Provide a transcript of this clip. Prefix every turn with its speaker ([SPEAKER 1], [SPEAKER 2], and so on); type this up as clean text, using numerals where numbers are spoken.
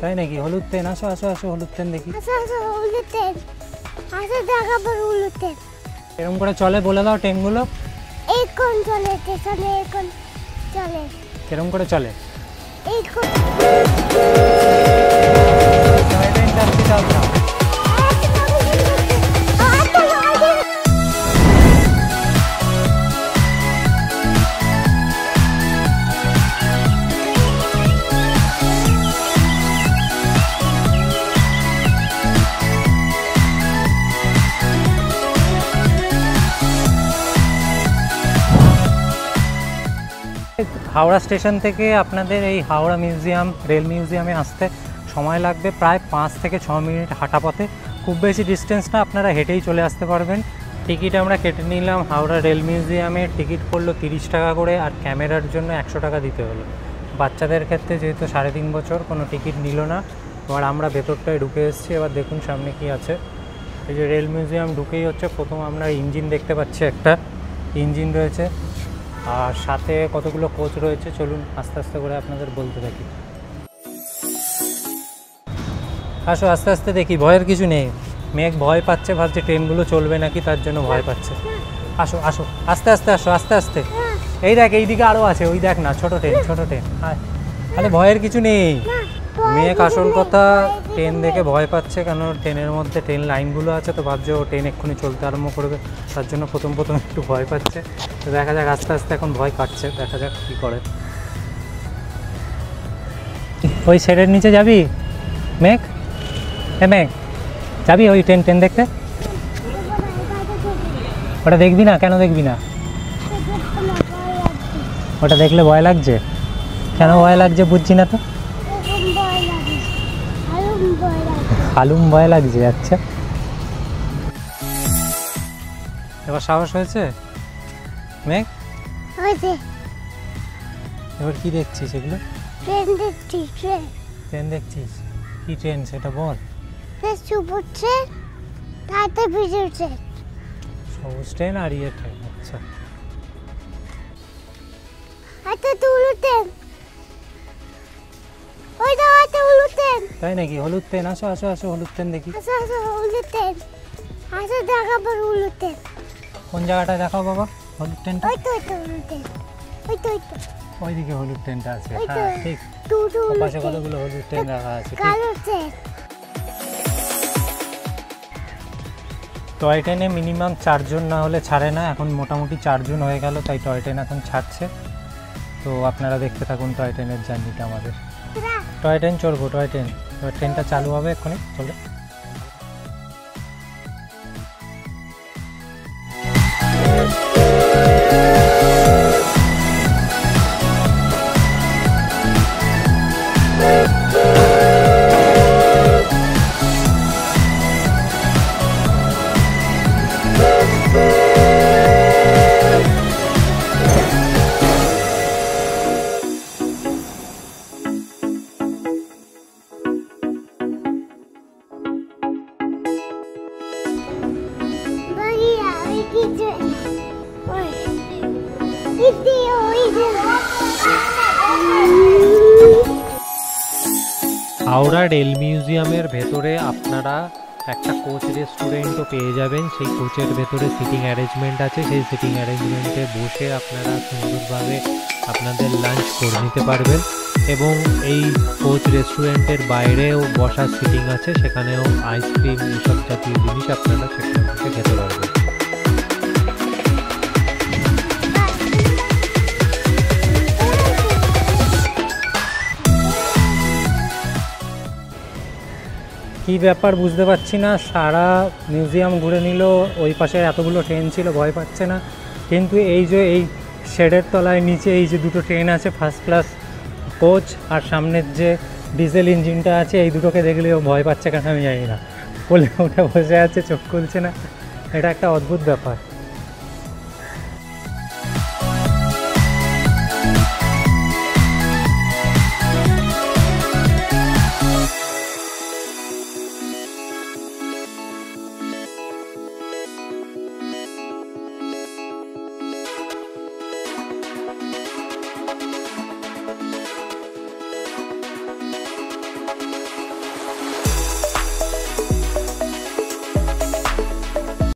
[SPEAKER 1] তাই নাকি? হলুদ ট্রেন, আসো আসো আসো, হলুদ ট্রেন দেখি।
[SPEAKER 2] হলুদ ট্রেন, আসো দেখাবো হলুদ ট্রেন।
[SPEAKER 1] এরকম করে চলে বলে দাও ট্রেনগুলো।
[SPEAKER 2] এখন চলে স্টেশনে, এখন চলে।
[SPEAKER 1] এরকম করে চলে।
[SPEAKER 2] এখন
[SPEAKER 1] ট্রেন যাচ্ছে, চাপ দাও। হাওড়া স্টেশন থেকে আপনাদের এই হাওড়া মিউজিয়াম, রেল মিউজিয়ামে আসতে সময় লাগবে প্রায় 5 থেকে 6 মিনিট হাঁটা পথে। খুব বেশি ডিস্টেন্স না, আপনারা হেঁটেই চলে আসতে পারবেন। টিকিট আমরা কেটে নিলাম। হাওড়া রেল মিউজিয়ামের টিকিট পড়লো 30 টাকা করে, আর ক্যামেরার জন্য 100 টাকা দিতে হলো। বাচ্চাদের ক্ষেত্রে যেহেতু 3.5 বছর, কোনো টিকিট নিল না। এবার আমরা ভেতরটায় ঢুকে এসেছি। এবার দেখুন সামনে কি আছে। এই যে রেল মিউজিয়াম ঢুকেই হচ্ছে প্রথম আমরা ইঞ্জিন দেখতে পাচ্ছি, একটা ইঞ্জিন রয়েছে, আর সাথে কতগুলো কোচ রয়েছে। চলুন আস্তে আস্তে করে আপনাদের বলতে থাকি। আসো আস্তে আস্তে দেখি, ভয়ের কিছু নেই। মেঘ ভয় পাচ্ছে, ভাবছে ট্রেনগুলো চলবে নাকি, তার জন্য ভয় পাচ্ছে। আসো আসো, আস্তে আস্তে আসো, আস্তে আস্তে। এই দেখ, এইদিকে আরও আছে, ওই দেখ না, ছোটো ট্রেন, ছোটো ট্রেন। আরে ভয়ের কিছু নেই। মেঘ আসল কথা ট্রেন দেখে ভয় পাচ্ছে, কারণ ট্রেনের মধ্যে ট্রেন লাইনগুলো আছে, তো ভাবছে ও ট্রেন এক্ষুনি চলতে আরম্ভ করবে, তার জন্য প্রথম একটু ভয় পাচ্ছে। তো দেখা যাক, আস্তে আস্তে এখন ভয় কাটছে, দেখা যাক কী করে। ওই শেডের নিচে যাবি মেঘ? মেঘ যাবি ওই ট্রেন দেখতে? ওটা দেখবি না? কেন দেখবি না? ওটা দেখলে ভয় লাগছে? কেন ভয় লাগছে বুঝছি না তো। হালুম ভয় লাগছে। আচ্ছা, এবার সাহস হয়েছে মেঘ? এবার কি দেখছিস? এগুলো
[SPEAKER 2] ট্রেন দেখছি।
[SPEAKER 1] ট্রেন দেখছিস? কি ট্রেন সেটা বল।
[SPEAKER 2] সুপার ট্রেন, তাতে ভিডিও ট্রেন।
[SPEAKER 1] সবুজ ট্রেন আর ইয়ে ট্রেন। আচ্ছা,
[SPEAKER 2] আচ্ছা হলুদ ট্রেন, ওই দাও, আচ্ছা হলুদ ট্রেন।
[SPEAKER 1] তাই নাকি? হলুদ ট্রেন, আসো আসো আসো, হলুদ ট্রেন দেখি।
[SPEAKER 2] আসো আসো হলুদ ট্রেন, আসো দেখাবো হলুদ ট্রেন।
[SPEAKER 1] কোন জায়গাটায় দেখাও বাবা হলুদ ট্রেনটা?
[SPEAKER 2] ওই তো হলুদ ট্রেন, ওই তো
[SPEAKER 1] ওইদিকে হলুদ ট্রেনটা আছে।
[SPEAKER 2] ওই তো,
[SPEAKER 1] হ্যাঁ ঠিক, পাশে কতগুলো হলুদ ট্রেন রাখা আছে।
[SPEAKER 2] কালো ট্রেন।
[SPEAKER 1] টয় ট্রেনে মিনিমাম 4 জন না হলে ছাড়ে না, এখন মোটামুটি 4 জন হয়ে গেল, তাই টয় ট্রেন এখন ছাড়ছে। তো আপনারা দেখতে থাকুন টয় ট্রেনের জার্নিটা আমাদের। টয় ট্রেন চড়বো, টয় ট্রেন। টয় ট্রেনটা চালু হবে এক্ষুনি, চলে। হাওড়া রেল মিউজিয়ামের ভেতরে আপনারা একটা কোচ রেস্টুরেন্টও পেয়ে যাবেন। সেই কোচের ভেতরে সিটিং অ্যারেঞ্জমেন্ট আছে, সেই সিটিং অ্যারেঞ্জমেন্টে বসে আপনারা সুন্দরভাবে আপনাদের লাঞ্চ করে নিতে পারবেন। এবং এই কোচ রেস্টুরেন্টের বাইরেও বসার সিটিং আছে, সেখানেও আইসক্রিম এইসব জাতীয় জিনিস আপনারা সেখানে বসে খেতে পারবেন। কী ব্যাপার বুঝতে পারছি না, সারা মিউজিয়াম ঘুরে নিল, ওই পাশে এতগুলো ট্রেন ছিল, ভয় পাচ্ছে না। কিন্তু এই যে এই শেডের তলায় নিচে এই যে দুটো ট্রেন আছে, ফার্স্ট ক্লাস কোচ, আর সামনের যে ডিজেল ইঞ্জিনটা আছে, এই দুটোকে দেখলেও ভয় পাচ্ছে কেন আমি জানি না। বলে ওটা বসে আছে, চোখ খুলছে না। এটা একটা অদ্ভুত ব্যাপার।